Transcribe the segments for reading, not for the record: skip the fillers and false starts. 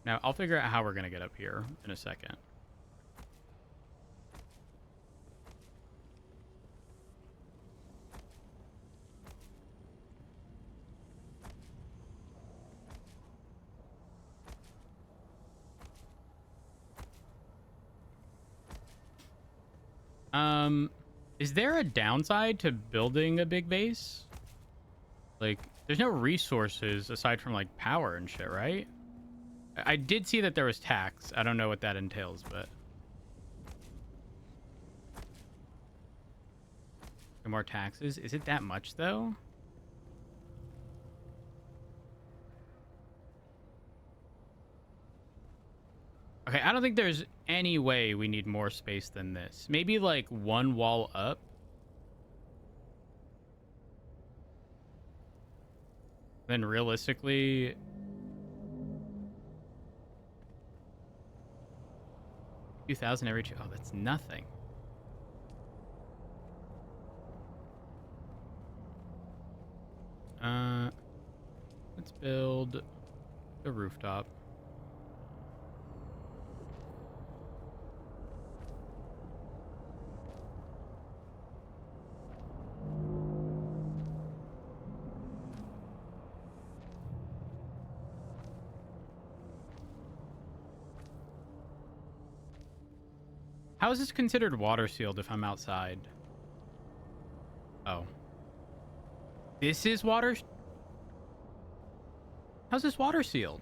Now, I'll figure out how we're going to get up here in a second. Is there a downside to building a big base? Like, there's no resources aside from, like, power and shit, right? I did see that there was tax. I don't know what that entails, but... more taxes? Is it that much, though? Okay, I don't think there's any way we need more space than this. Maybe, like, one wall up. Then, realistically... 2,000 every two... Oh, that's nothing. Let's build the rooftop. How is this considered water sealed if I'm outside? Oh. This is water... How's this water sealed?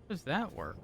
How does that work?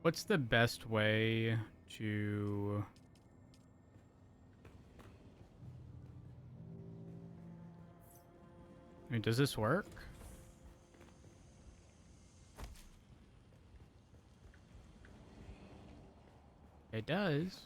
What's the best way to... I mean, does this work? It does.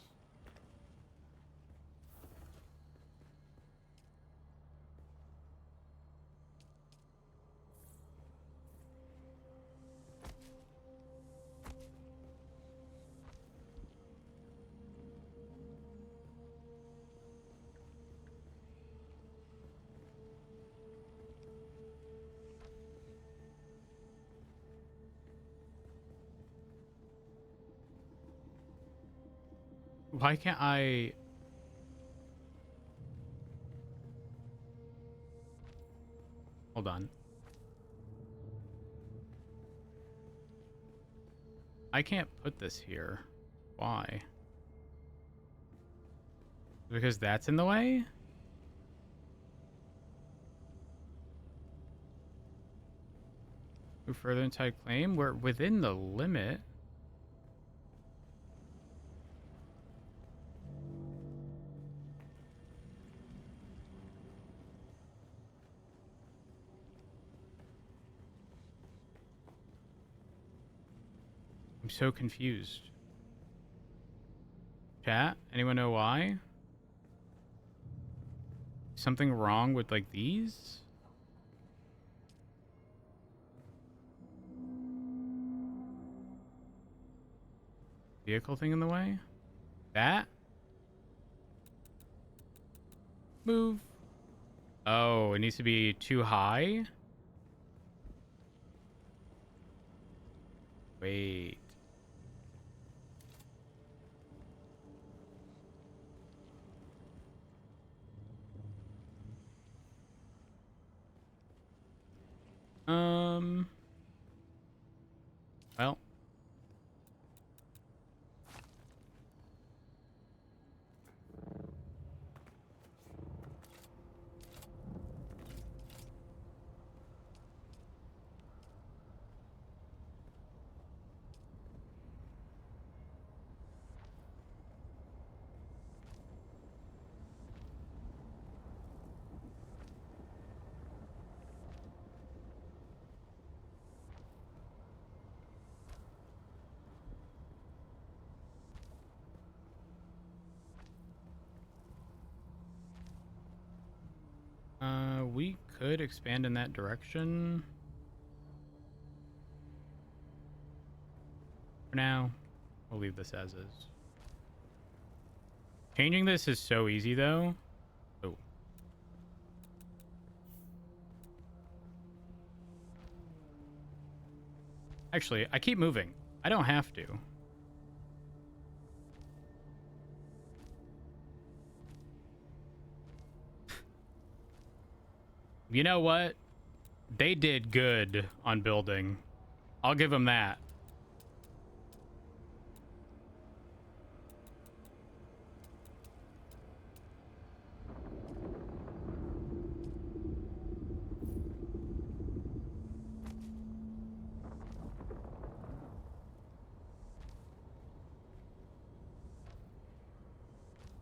Why can't I... Hold on. I can't put this here. Why? Because that's in the way? Move further inside claim? We're within the limit. I'm so confused. Chat? Anyone know why? Something wrong with, like, these? Vehicle thing in the way? That? Move. Oh, it needs to be too high? Wait. Um. Well. We could expand in that direction. For now, we'll leave this as is. Changing this is so easy, though. Oh. Actually, I keep moving. I don't have to. You know what? They did good on building. I'll give them that.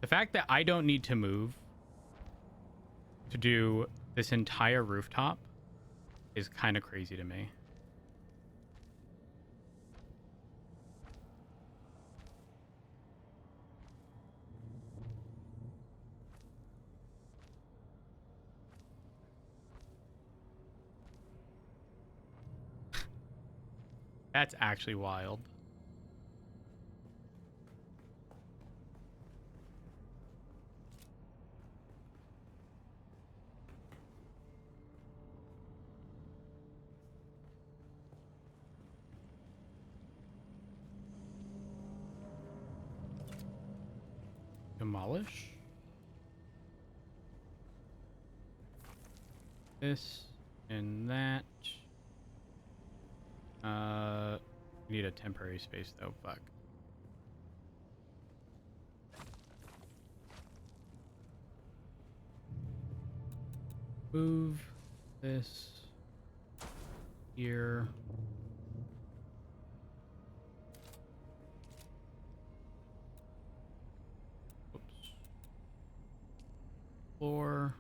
The fact that I don't need to move to do this entire rooftop is kind of crazy to me. That's actually wild. Demolish this and that. We need a temporary space though. Fuck. Move this here. Oops. Floor.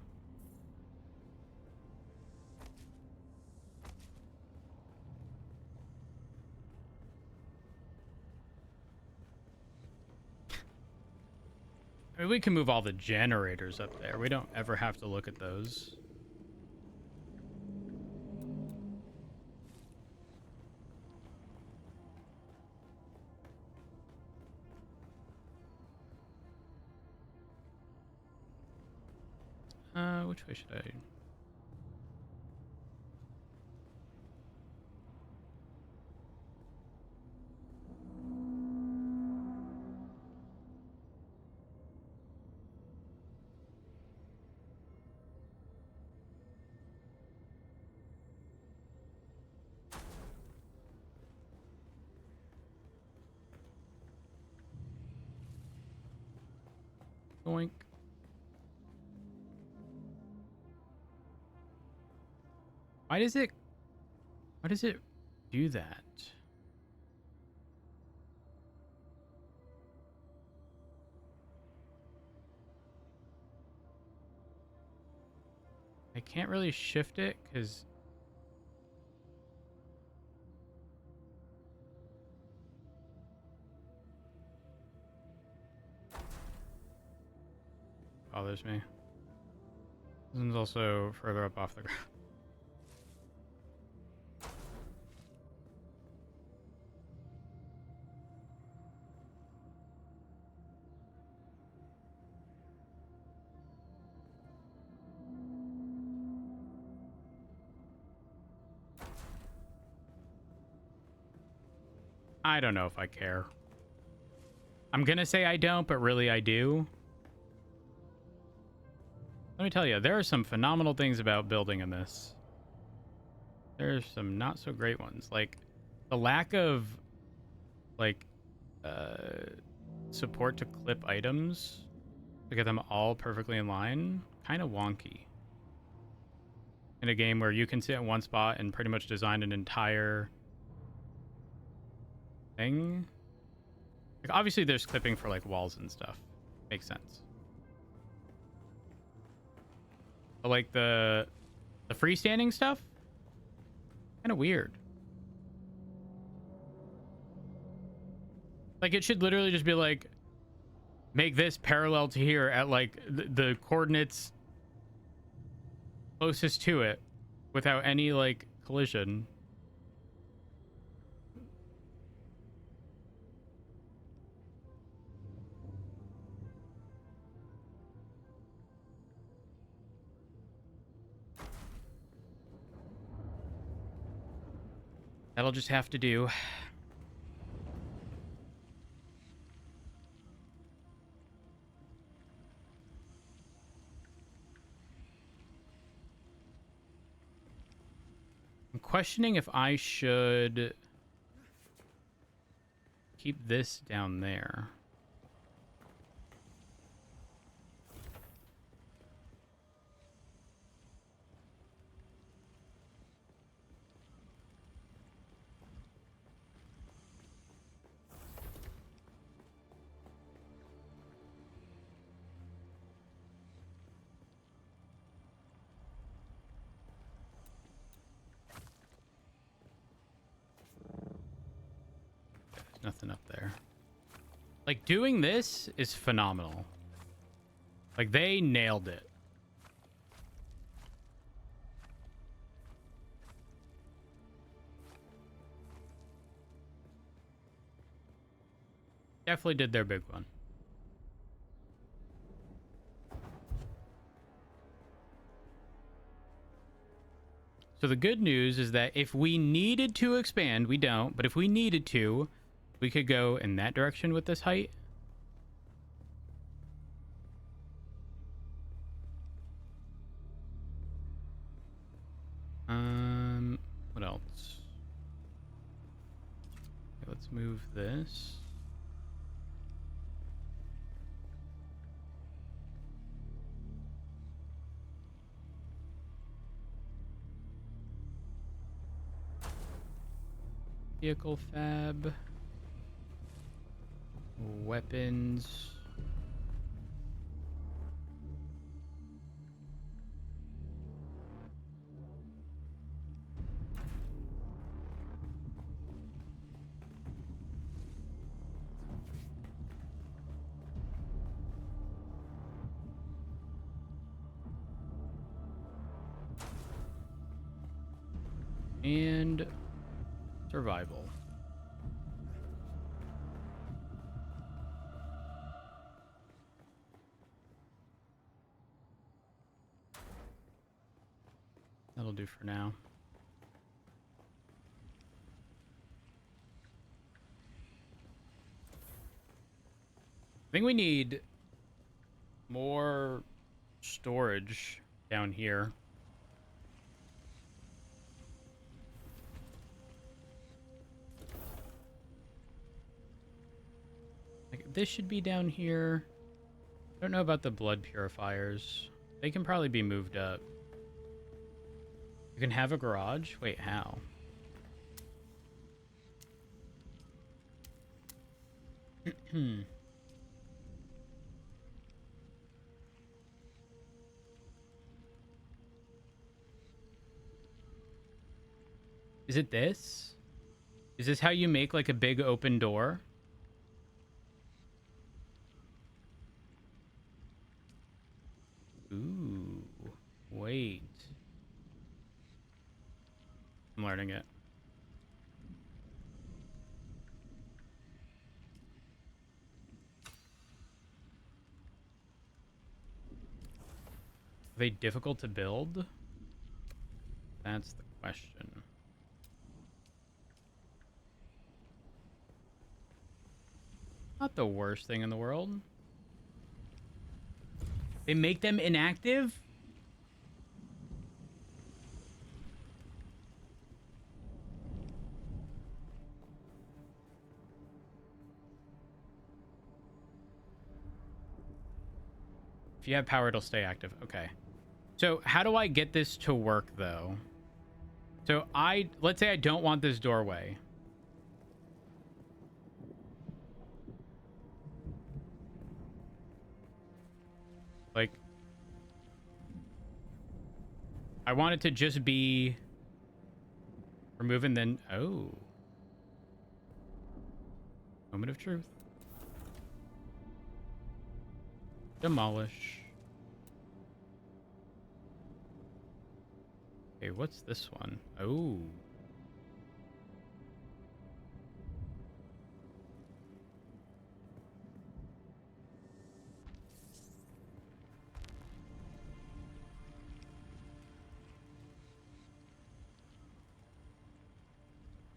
I mean, we can move all the generators up there. We don't ever have to look at those. Which way should I? Boink. Why does it do that? I can't really shift it because bothers me. This one's also further up off the ground. I don't know if I care. I'm gonna say I don't, but really I do. Let me tell you, there are some phenomenal things about building in this. there's some not so great ones. Like the lack of like uh support to clip items to get them all perfectly in line, kind of wonky. In a game where you can sit in one spot and pretty much design an entire thing. Like obviously there's clipping for like walls and stuff. Makes sense. But like the freestanding stuff, kind of weird. Like it should literally just be like make this parallel to here at like the coordinates closest to it without any like collision. That'll just have to do. I'm questioning if I should keep this down there. There's nothing up there. Like doing this is phenomenal. Like they nailed it. Definitely did their big one. So the good news is that if we needed to expand, we don't, but if we needed to, we could go in that direction with this height. What else? Okay, let's move this. Vehicle fab. Weapons. And survival. That'll do for now. I think we need more storage down here. Like this should be down here. I don't know about the blood purifiers. They can probably be moved up. You can have a garage? Wait, how? Is it this? Is this how you make like a big open door? Ooh, wait. I'm learning it. Are they difficult to build? That's the question. Not the worst thing in the world. They make them inactive? If you have power, it'll stay active. Okay. So how do I get this to work, though? So let's say I don't want this doorway. Like, I want it to just be remove and then, oh. Moment of truth. Demolish. Okay, what's this one? Oh.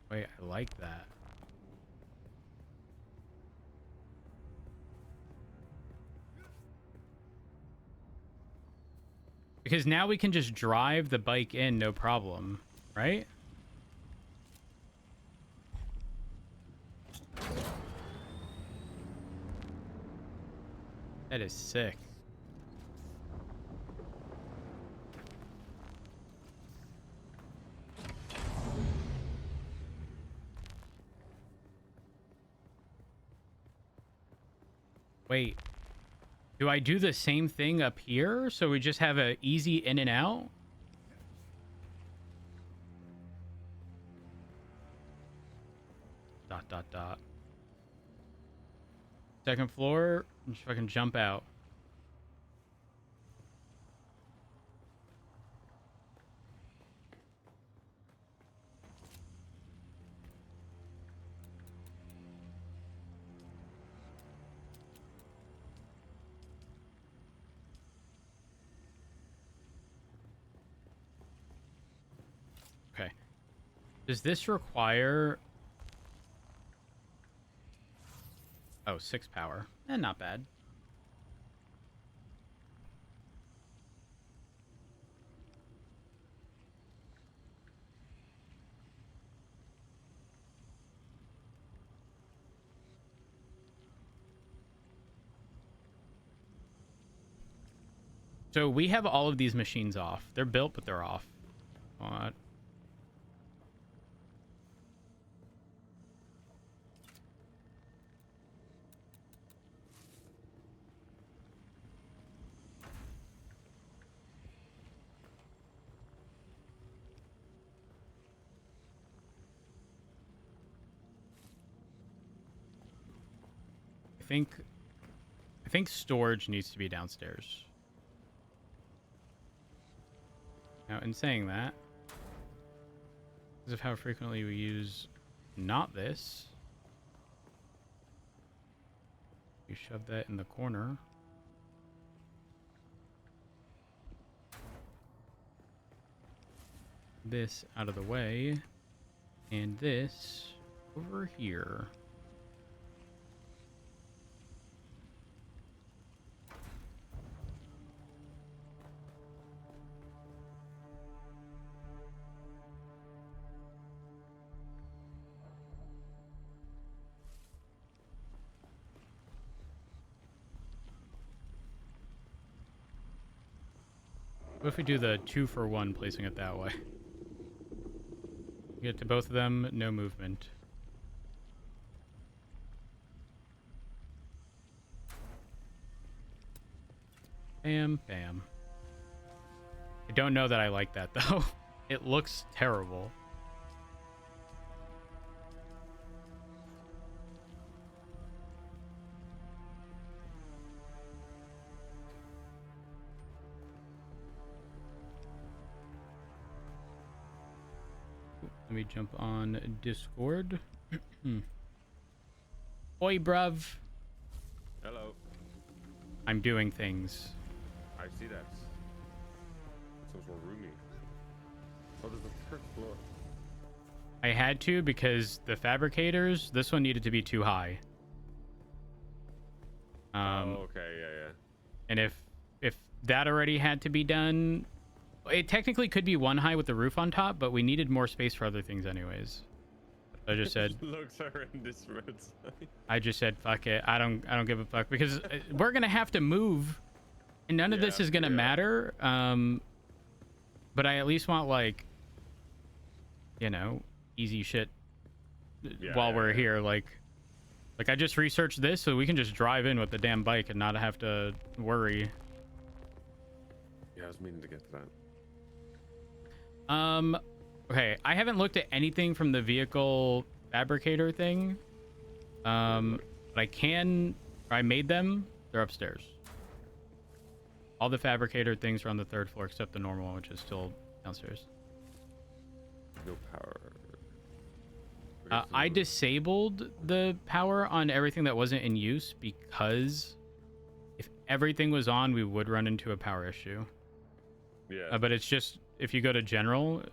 Wait, I like that. Because now we can just drive the bike in, no problem, right? That is sick. Wait. Do I do the same thing up here? So we just have a easy in and out? Dot, dot, dot. Second floor. Just fucking jump out. Okay. Does this require... Oh, 6 power. Not bad. So we have all of these machines off. They're built, but they're off. What? I think storage needs to be downstairs. Now, in saying that, because of how frequently we use not this, we shove that in the corner. This out of the way, and this over here. What if we do the 2-for-1, placing it that way? Get to both of them, no movement. Bam, bam. I don't know that I like that, though. It looks terrible. Let me jump on Discord. Oi, bruv. Hello. I'm doing things. I see that. So it's more roomy. Oh, there's a first floor. I had to because the fabricators, this one needed to be too high. Oh, okay, yeah. And if that already had to be done, it technically could be 1 high with the roof on top, but we needed more space for other things anyways. So I just said Looks horrendous from outside. I just said fuck it. I don't give a fuck because we're gonna have to move And none of this Yeah, is gonna matter. But I at least want like, you know, easy shit while we're here. Like I just researched this so we can just drive in with the damn bike and not have to worry. Yeah, I was meaning to get to that. Okay, I haven't looked at anything from the vehicle fabricator thing. But I made them. They're upstairs. All the fabricator things are on the 3rd floor except the normal one, which is still downstairs. No power. I disabled the power on everything that wasn't in use because if everything was on, we would run into a power issue. Yeah. But it's just, if you go to general,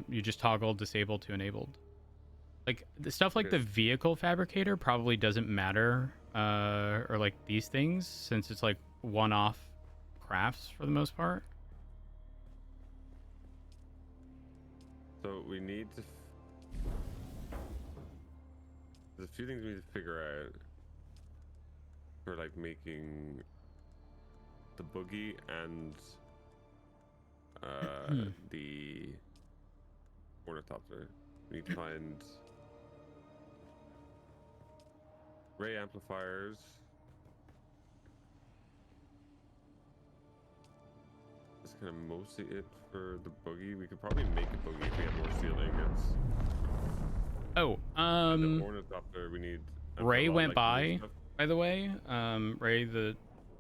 you just toggle disable to enabled. Like the stuff like the vehicle fabricator probably doesn't matter, or like these things, since it's like one-off crafts for the most part. So we need to. There's a few things we need to figure out for like making the buggy and the ornithopter. We need to find ray amplifiers. That's kind of mostly it for the buggy. We could probably make a buggy if we have more steel ingots. Oh, And the ornithopter we need. Ray went by the way. Ray the...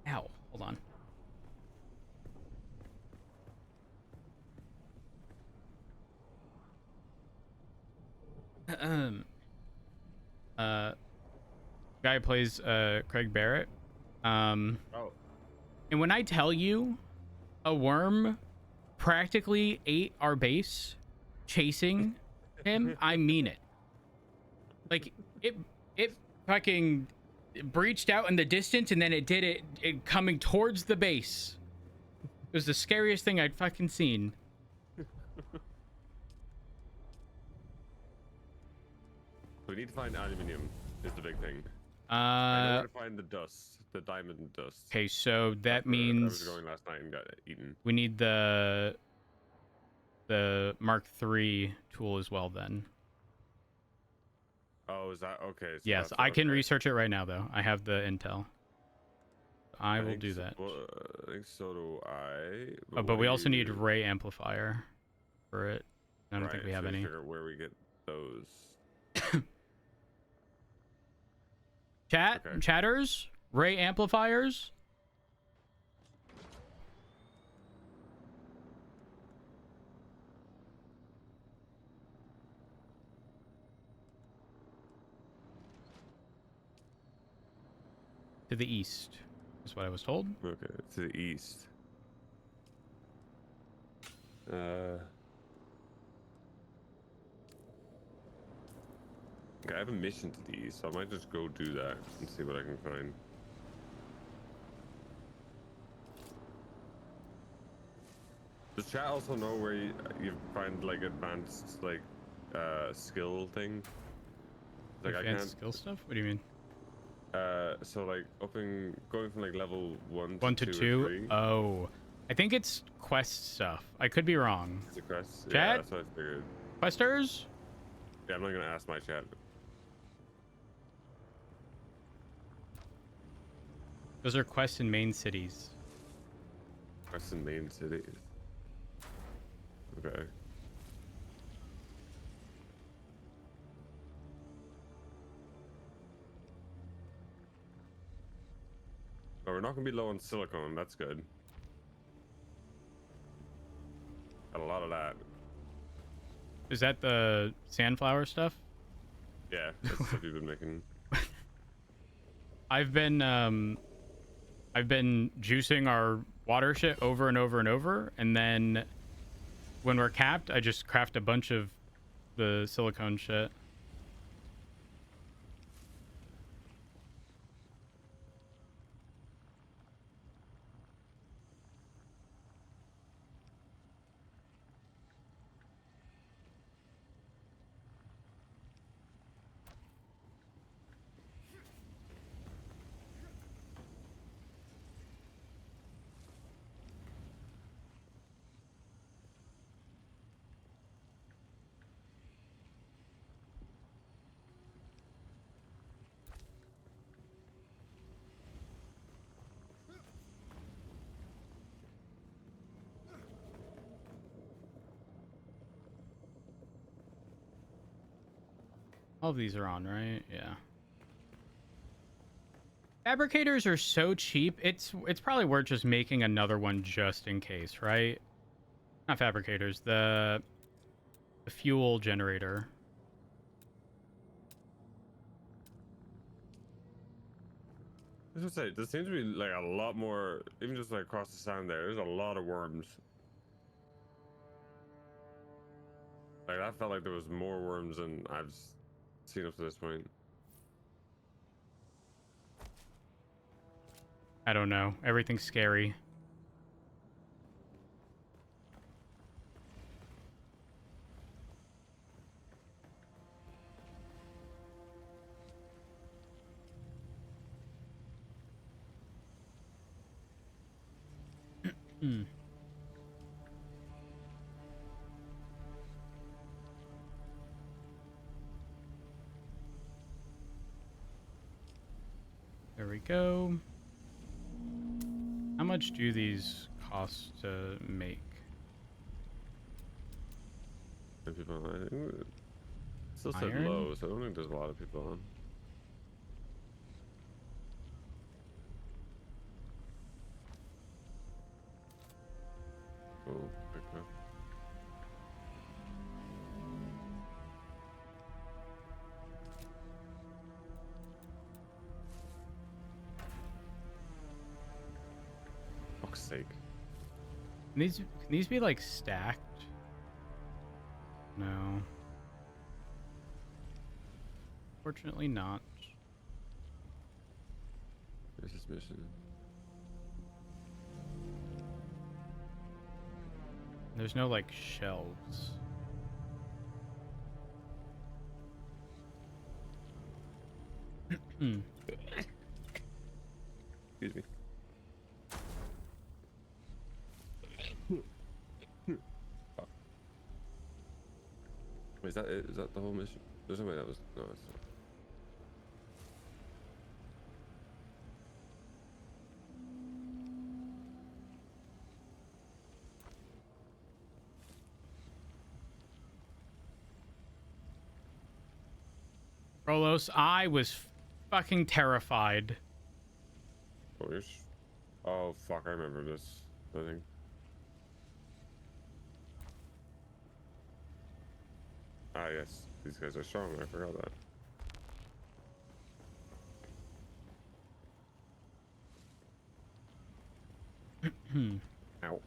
Ow, hold on. Guy who plays Craig Barrett. And when I tell you a worm practically ate our base chasing him, I mean it. Like it fucking breached out in the distance and then it did it coming towards the base. It was the scariest thing I'd fucking seen. We need to find aluminium is the big thing. I know where to find the dust, the diamond dust. Okay, so that means I was going last night and got eaten. We need the Mark III tool as well then. Oh, is that okay? So yes, I can research it right now though. I have the intel. I will do that. Well, I think so do I. But we also need ray amplifier for it. I don't think we have any. Figure out where we get those. Chatters, ray amplifiers. To the east is what I was told. Okay, to the east. Okay, I have a mission to the east, so I might just go do that and see what I can find. Does chat also know where you find like advanced like skill thing? Like advanced skill stuff? What do you mean? So like going from like level 1 to 2. Oh, I think it's quest stuff. I could be wrong. Is it quest? Chat? Yeah, that's what I figured. Questers? Yeah, I'm not gonna ask my chat. Those are quests in main cities. Quests in main cities. Okay. Oh, we're not gonna be low on silicone. That's good. Got a lot of that. Is that the sandflower stuff? Yeah, that's what you've been making. I've been juicing our water shit over and over and over, and then when we're capped, I just craft a bunch of the silicone shit. All of these are on, right? Yeah. Fabricators are so cheap. It's probably worth just making another one just in case, right? Not fabricators, the fuel generator. I was gonna say, there seems to be like a lot more, even just like across the sand there. There's a lot of worms. Like I felt like there was more worms than I've seen up to this point. I don't know. Everything's scary. Hmm. There we go. How much do these cost to make? And people, I think it still said Iron? low, so I don't think there's a lot of people on. Oh, pick up. Fuck's sake. Can these be like stacked? No. Fortunately not. There's this mission. There's no like shelves. Hmm. Excuse me. Fuck. Wait, is that it? Is that the whole mission? There's no way that was. No, it's not. Rolos, I was fucking terrified. Oh, oh, fuck, I remember this. I think. Ah, yes. These guys are strong. I forgot that. Hmm. Ow.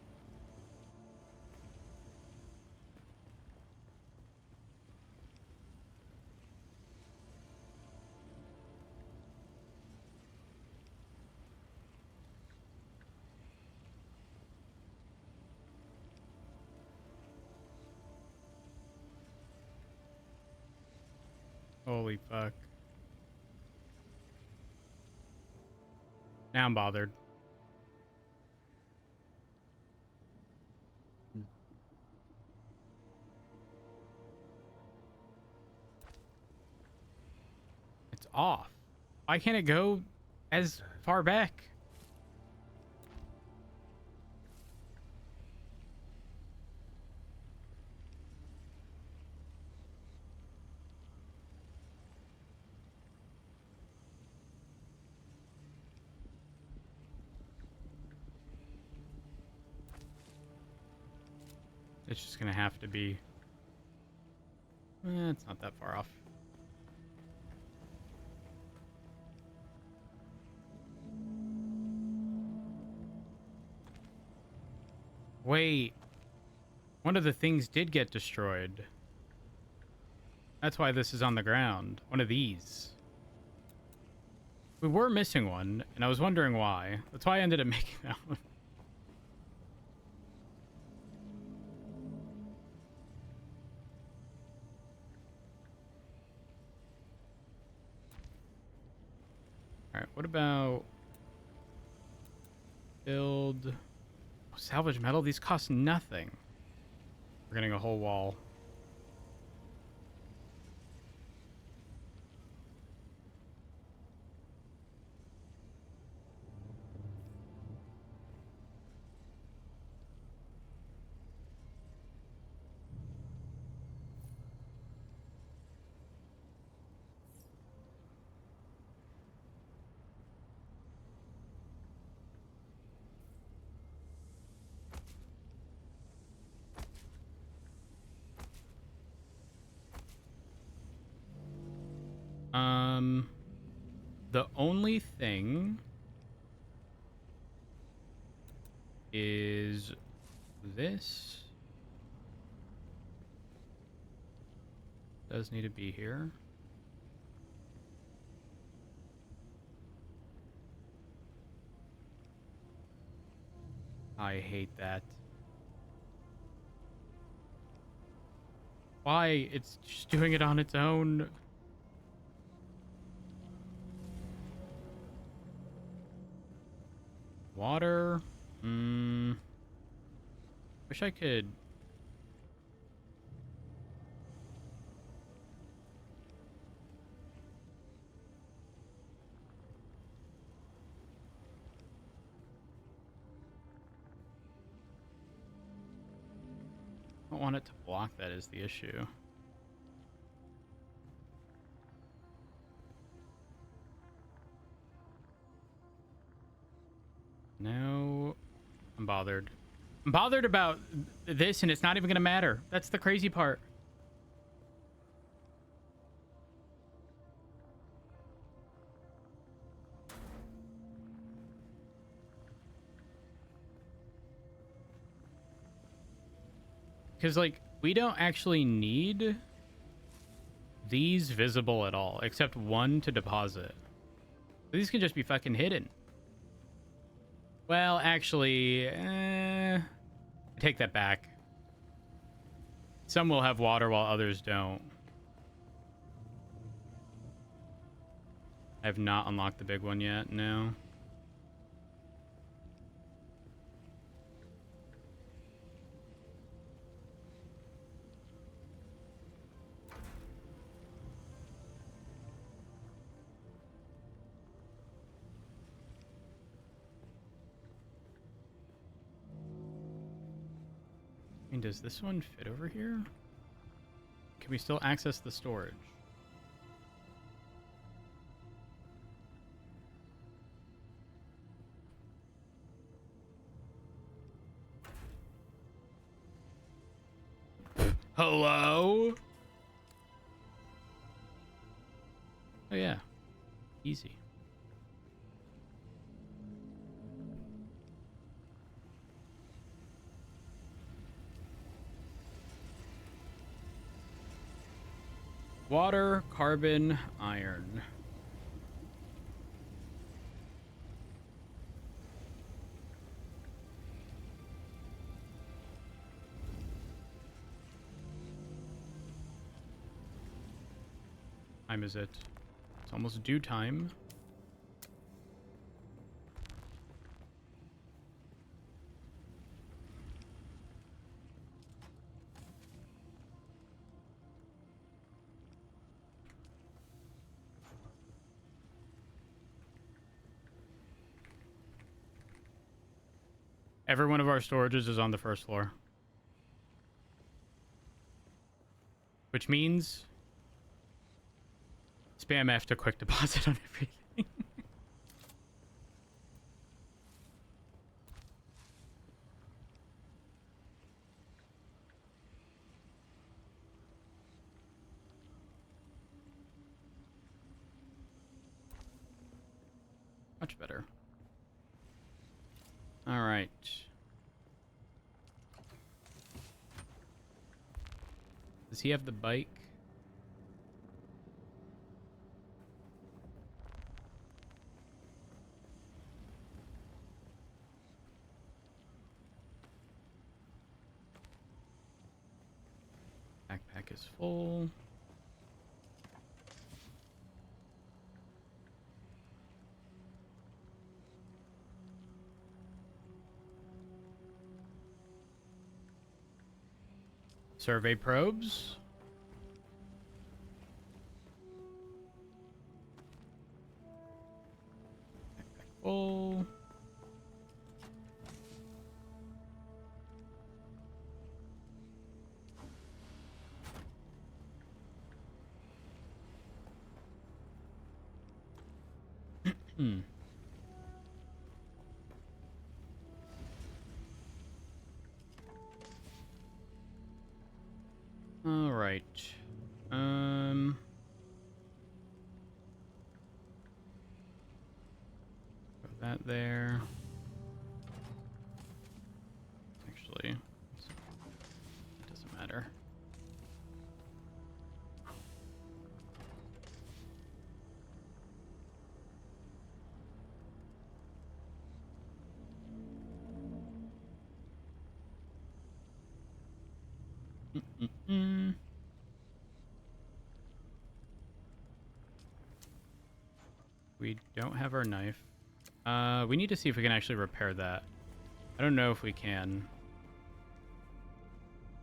Holy fuck. Now I'm bothered. It's off. Why can't it go as far back? It's just gonna have to be. It's not that far off. Wait. One of the things did get destroyed. That's why this is on the ground. One of these. We were missing one, and I was wondering why. That's why I ended up making that one. Alright, what about... build... Oh, salvage metal? These cost nothing. We're getting a whole wall. The only thing is this does need to be here. I hate that. Why? It's just doing it on its own. Water. Wish I could. I don't want it to block, that is the issue. No, I'm bothered. I'm bothered about this, and it's not even gonna matter. That's the crazy part. Because, like, we don't actually need these visible at all, except one to deposit. These can just be fucking hidden. Well, actually, I take that back. Some will have water while others don't. I have not unlocked the big one yet, no. I mean, does this one fit over here? Can we still access the storage? Hello? Oh yeah, easy. Water, carbon, iron. Time is it? It's almost due time. Every one of our storages is on the first floor. Which means spam F to quick deposit on everything. Much better. All right. Does he have the bike? Backpack is full. Survey probes. Backpack full. Hmm. All right. that there. Actually, it doesn't matter. Mm-mm-mm. We don't have our knife. We need to see if we can actually repair that. I don't know if we can.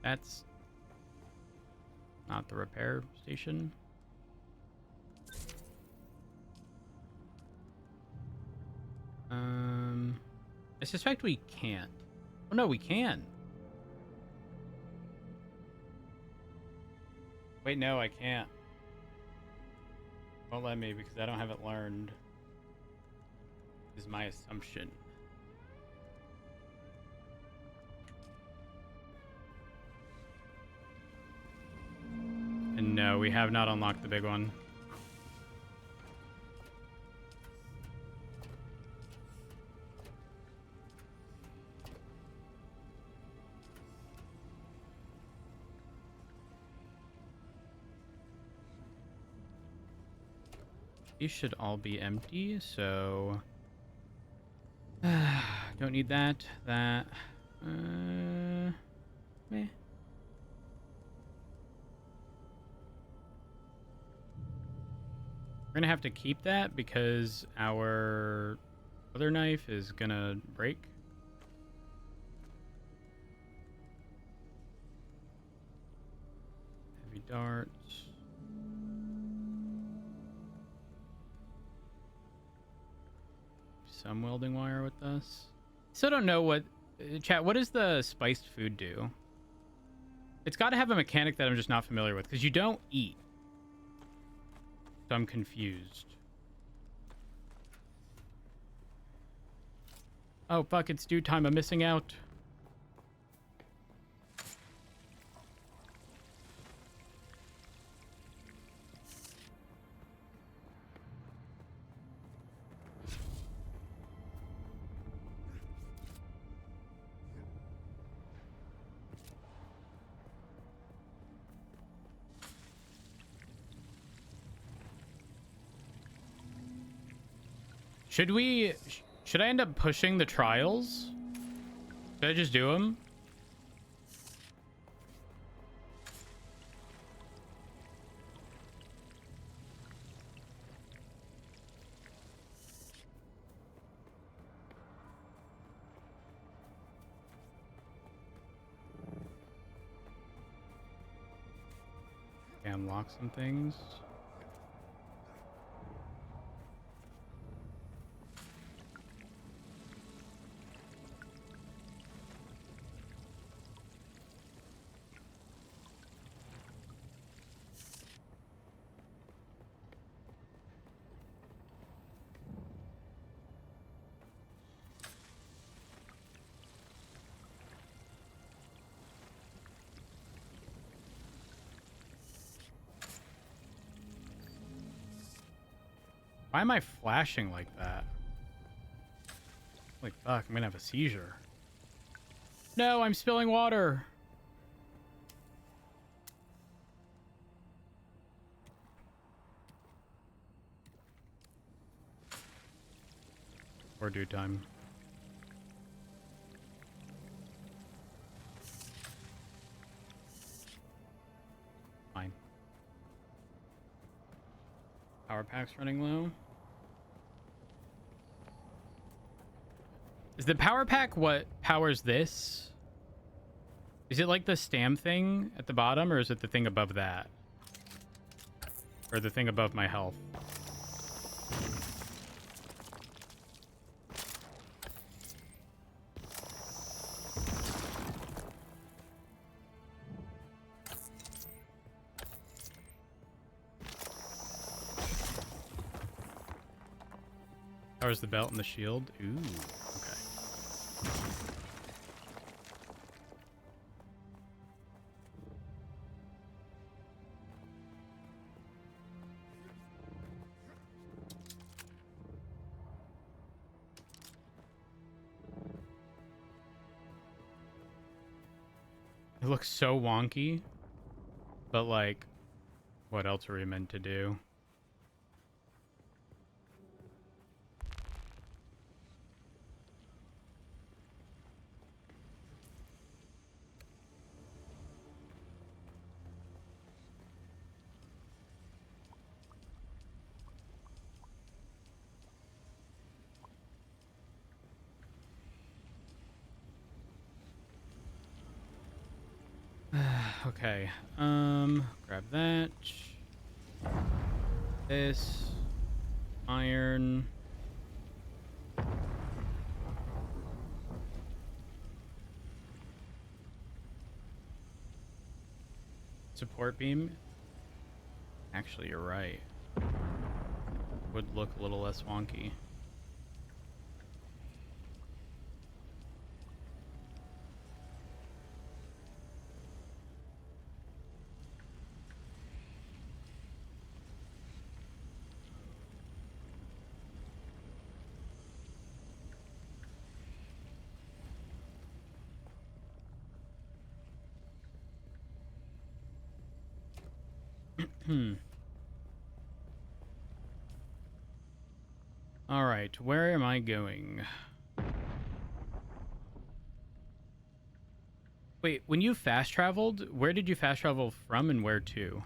That's not the repair station. I suspect we can't. Oh no, we can. Wait, no, I can't. Won't let me because I don't have it learned. Is my assumption. And no, we have not unlocked the big one. These should all be empty, so don't need that. Meh. We're gonna have to keep that because our other knife is gonna break. Heavy darts. Some welding wire with us. Still don't know what... Chat, what does the spiced food do? It's got to have a mechanic that I'm just not familiar with, because you don't eat. So I'm confused. Oh, fuck, it's due time. I'm missing out. Should I end up pushing the trials? Should I just do them? Okay, unlock some things. Why am I flashing like that? Like, fuck, I'm gonna have a seizure. No, I'm spilling water. Or due time. Fine. Power pack's running low. Is the power pack what powers this? Is it like the stam thing at the bottom, or is it the thing above that? Or the thing above my health? Powers the belt and the shield. Ooh, okay. It looks so wonky, but like, what else are we meant to do? Okay. Grab that. This. Iron. Support beam. Actually, you're right. Would look a little less wonky. All right, where am I going? Wait, when you fast traveled, where did you fast travel from and where to?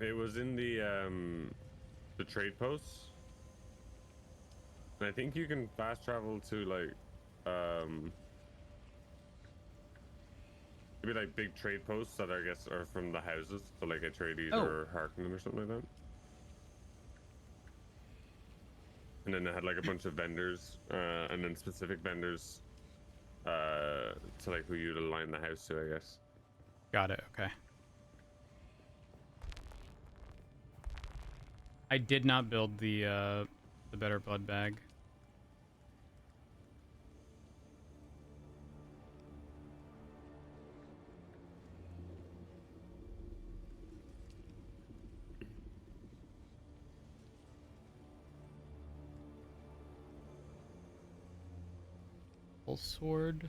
It was in the trade posts, and I think you can fast travel to like maybe like big trade posts that I guess are from the houses, so like Atreides Oh, or Harkonnen or something like that. And then they had like a bunch of vendors, and then specific vendors to like who you'd align the house to, I guess. got it. Okay. I did not build the better blood bag. Full sword.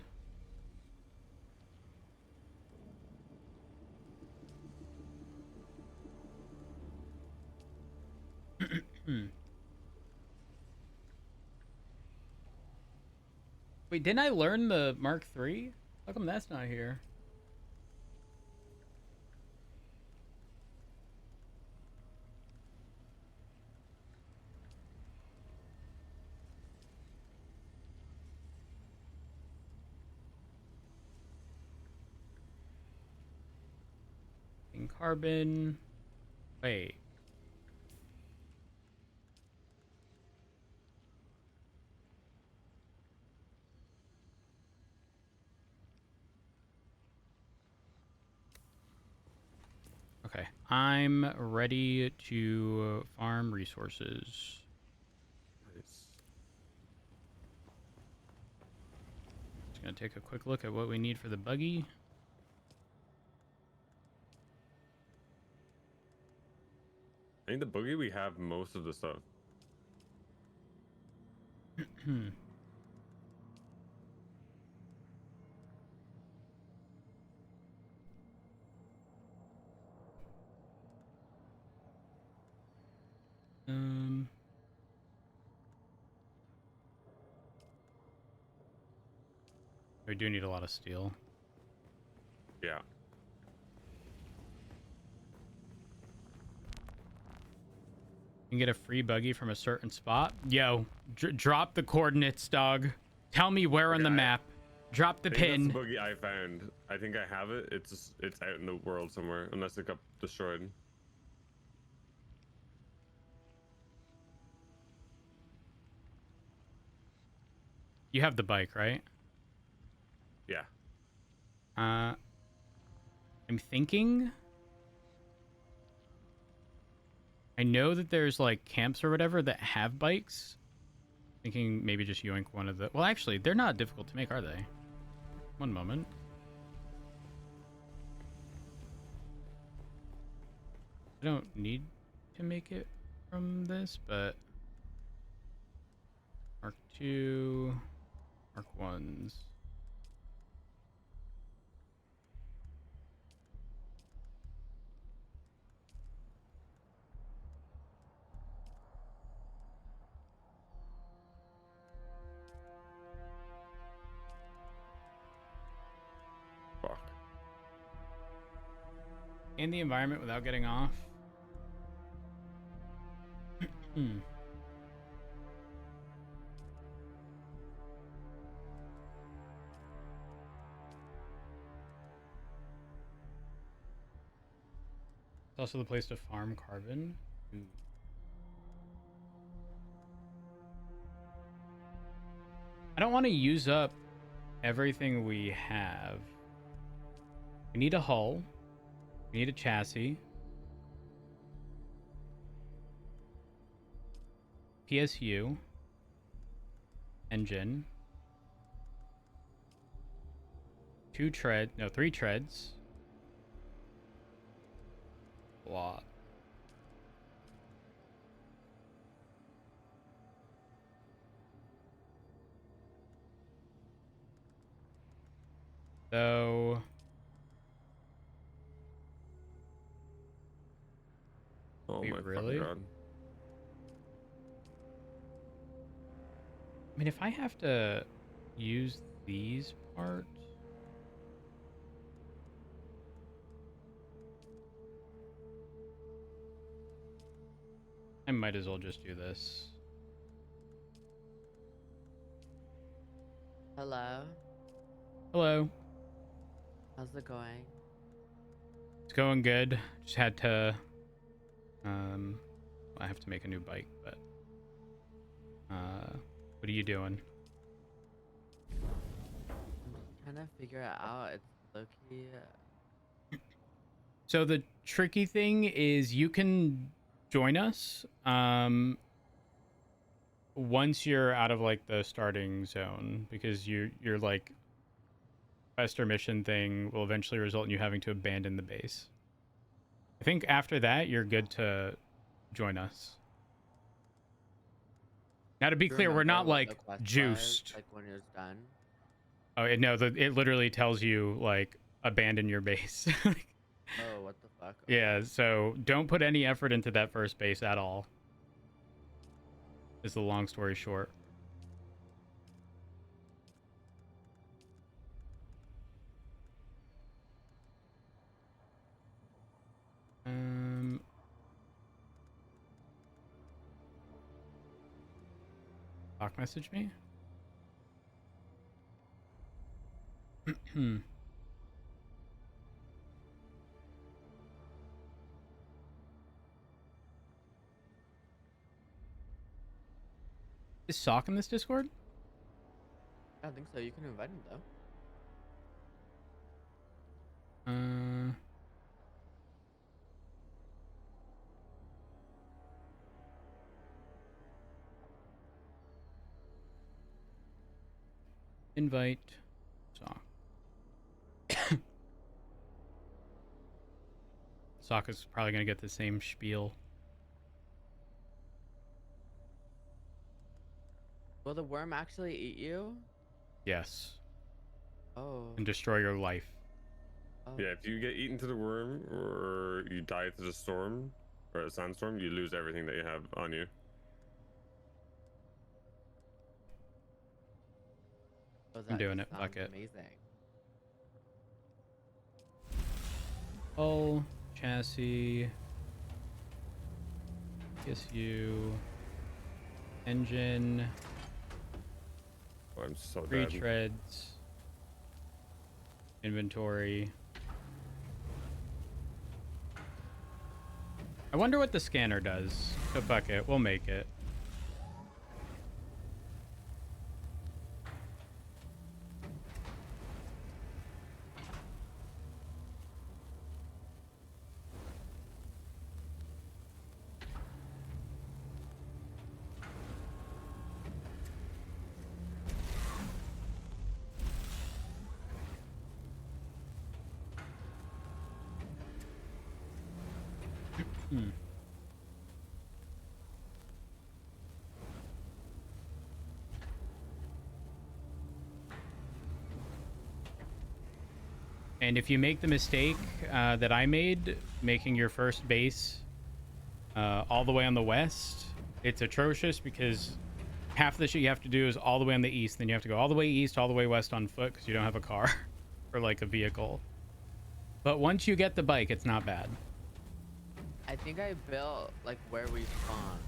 Wait, didn't I learn the Mark III? How come that's not here? In carbon. Wait. Okay. I'm ready to farm resources. Nice. Just gonna take a quick look at what we need for the buggy. I think the boogie we have most of the stuff. um, we do need a lot of steel. Yeah. You can get a free buggy from a certain spot. Yo, drop the coordinates, dog. Tell me where on the Okay, map. Drop the I think pin. that's the boogie I found. I think I have it. It's out in the world somewhere, unless it got destroyed. You have the bike, right? Yeah. I'm thinking. I know that there's like camps or whatever that have bikes. Thinking maybe just yoink one of the. Well, actually, they're not difficult to make, are they? One moment. I don't need to make it from this, but Mark 2, Mark 1s. In the environment without getting off. Hmm. It's also the place to farm carbon. Ooh. I don't want to use up everything we have. We need a hull. We need a chassis. PSU. Engine. 3 treads. Lot. So Oh wait, my really? fucking god. I mean, if I have to use these parts, I might as well just do this. Hello. Hello. How's it going? It's going good. Just had to I have to make a new bike, but what are you doing? I'm just trying to figure it out. It's low-key. So the tricky thing is you can join us once you're out of like the starting zone, because you're like quest or mission thing will eventually result in you having to abandon the base. I think after that you're good to join us. Now, to be Do you clear, we're remember not what the like quest was, juiced. like when it was done? Oh no, it literally tells you like abandon your base. Oh, what the fuck? Yeah, so don't put any effort into that first base at all. Is the long story short. Um, Talk message me. Is Sock in this Discord? I don't think so. You can invite him though. Uh, Invite Sock. Sock is probably gonna get the same spiel. Will the worm actually eat you? Yes, Oh. and destroy your life. Oh. Yeah, if you get eaten to the worm or you die to the storm or a sandstorm, you lose everything that you have on you. Oh, I'm that doing it. sounds Fuck it. amazing. Hull, chassis, PSU, engine, Oh, I'm so 3 dead. treads, inventory. I wonder what the scanner does. So fuck it, we'll make it. Hmm. And if you make the mistake that I made, making your first base all the way on the west, it's atrocious because half the shit you have to do is all the way on the east. Then you have to go all the way east, all the way west on foot because you don't have a car or like a vehicle. But once you get the bike, it's not bad. I think I built like where we spawn.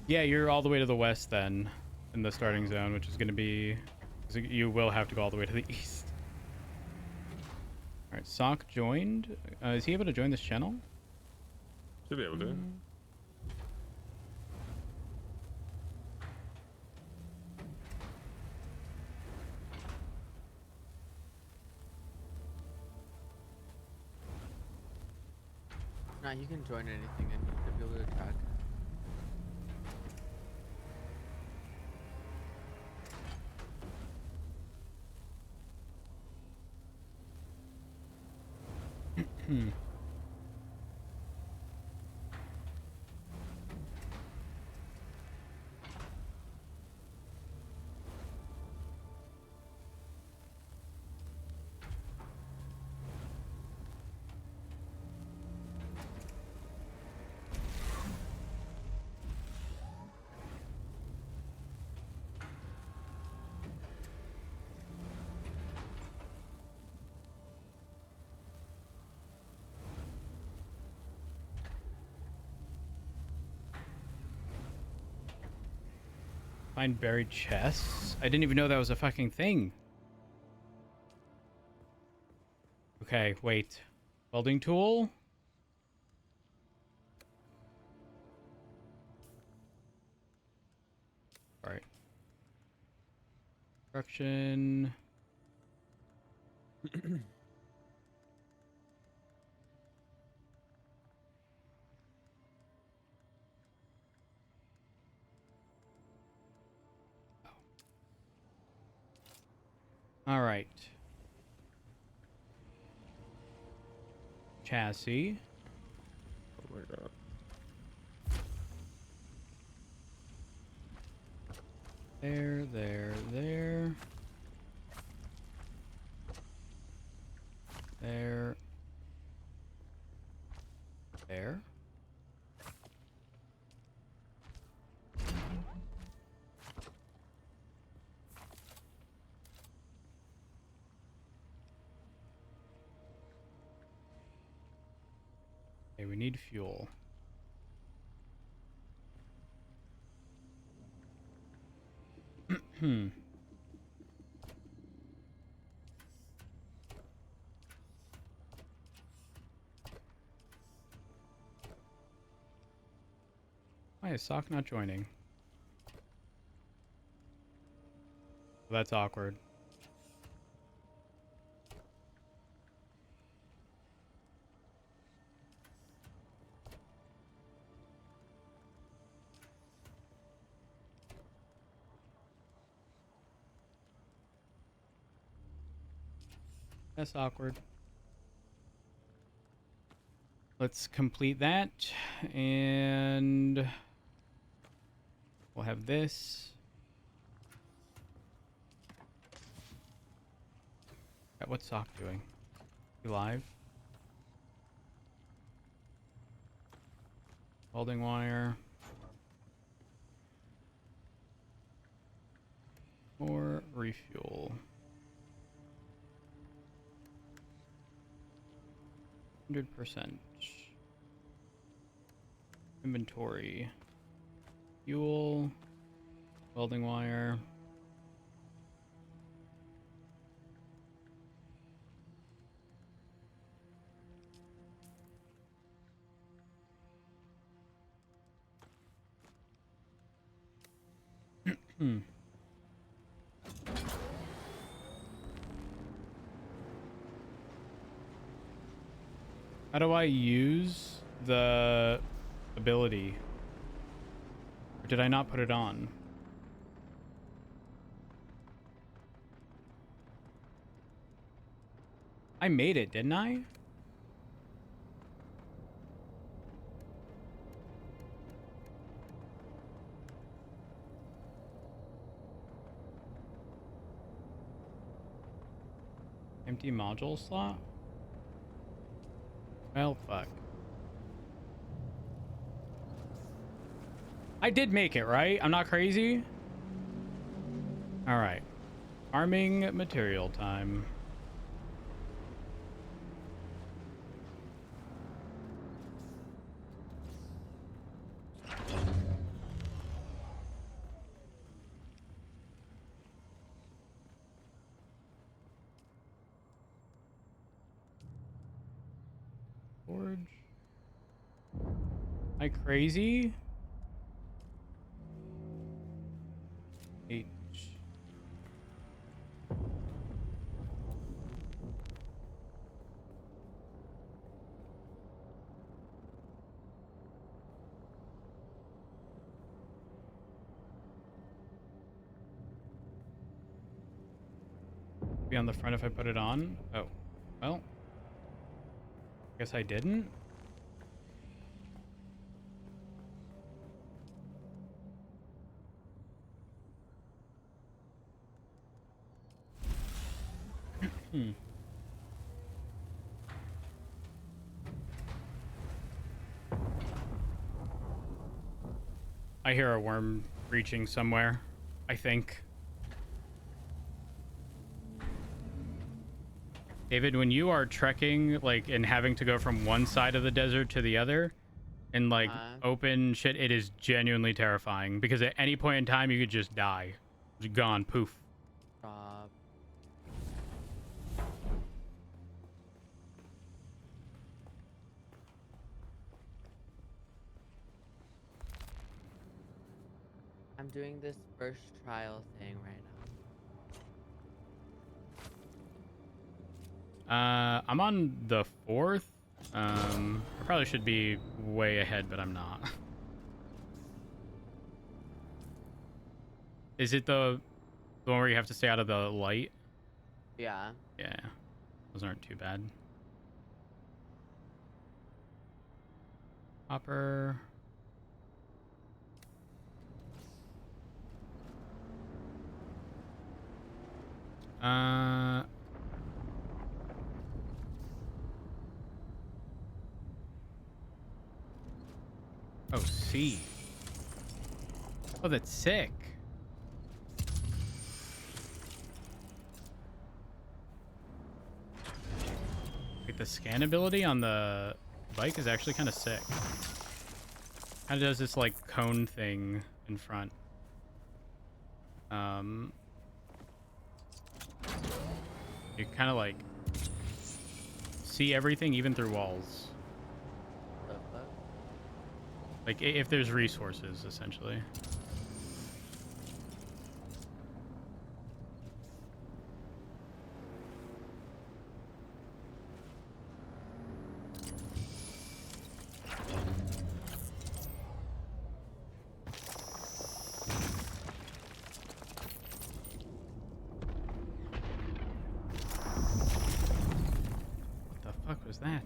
Yeah, you're all the way to the west then in the starting zone, which is going to be... You will have to go all the way to the east. All right, Sock joined. Is he able to join this channel? Should be able to. No, you can join anything and you should be able to track it. Hmm. Find buried chests? I didn't even know that was a fucking thing. Okay, wait. Welding tool? Alright. Construction. Alright. Chassis. Oh my god. There. There. Okay, we need fuel. Hmm. Why is Sock not joining? Well, that's awkward. That's awkward. Let's complete that, and we'll have this. Yeah, what's Sock doing? You live? Welding wire. Or refuel. 100%. Inventory. Fuel. Welding wire. Hmm. How do I use the ability? Or did I not put it on? I made it, didn't I? Empty module slot? Well, fuck. I did make it, right? I'm not crazy? Alright. Farming material time. forge. Am I crazy? H. Be on the front if I put it on. Oh, well. Guess I didn't. I hear a worm reaching somewhere, I think. David, when you are trekking, like, and having to go from one side of the desert to the other, and, like, open shit, it is genuinely terrifying. Because at any point in time, you could just die. Just gone, poof. Rob. I'm doing this first trial thing right now. I'm on the 4th. I probably should be way ahead, but I'm not. Is it the one where you have to stay out of the light? Yeah. Yeah. Those aren't too bad. Hopper. Oh, C. Oh, that's sick. Like, the scan ability on the bike is actually kind of sick. Kind of does this, like, cone thing in front. You kind of, like, see everything even through walls. The fuck? Like, if there's resources, essentially. What the fuck was that?